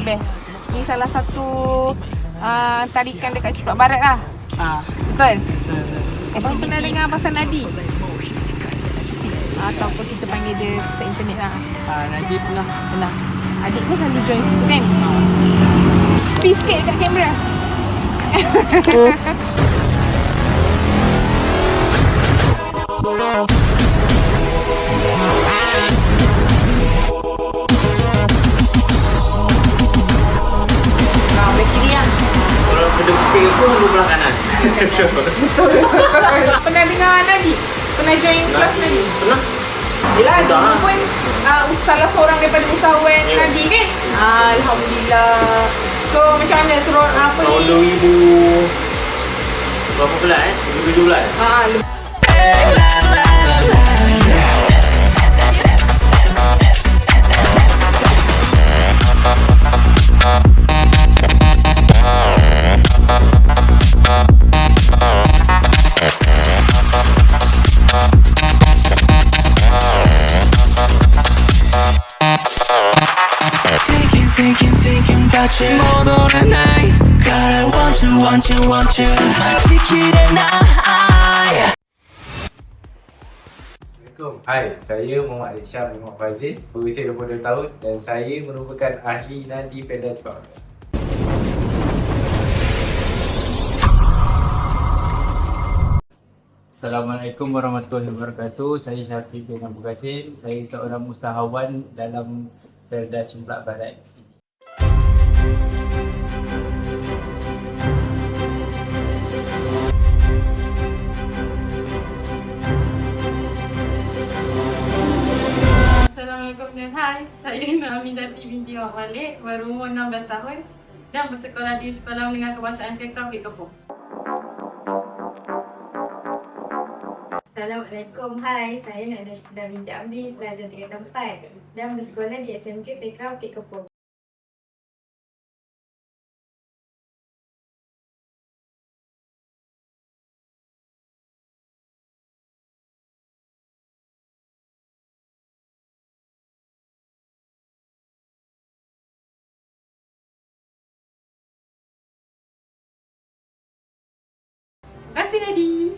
best. Ni salah satu tarikan dekat Cepat Barat lah. Betul? Abang pernah dengar pasal Nadi? Ataupun kita panggil dia pasal internet lah. Nadi pernah. Adik pun selalu join situ kan? Speed sikit kat kamera. Boleh kiri lah. Kalau kedekut pun belah kanan. Pernah dengar Nadi? Pernah join kelas Nadi? Pernah. Yelah, dulu pun salah seorang daripada usahawan Nadi kan? Alhamdulillah. So macam mana suruh apa Tahun ni? 2000 berapa bulan 2017. Thinking about you more than I. God, I want you. Assalamualaikum. Hai, saya Muhammad Alisham bin Muhammad Fazil, berusia 22 tahun dan saya merupakan ahli Nadi Pedal Sport. Assalamualaikum warahmatullahi wabarakatuh. Saya Syafiq bin Abu Qasim. Saya seorang usahawan dalam Perda Cemplak Barat. Assalamualaikum dan hai, saya Aminati binti Mak Malik, berumur 16 tahun dan bersekolah di Sekolah Menengah Kebahasaan Kekraf di Kepong. Assalamualaikum, hai, saya Nada Syukudah binti Abdi, pelajar tingkatan 4 dan bersekolah di SMK Pekraf Bukit Kepong. Terima kasih Nadi.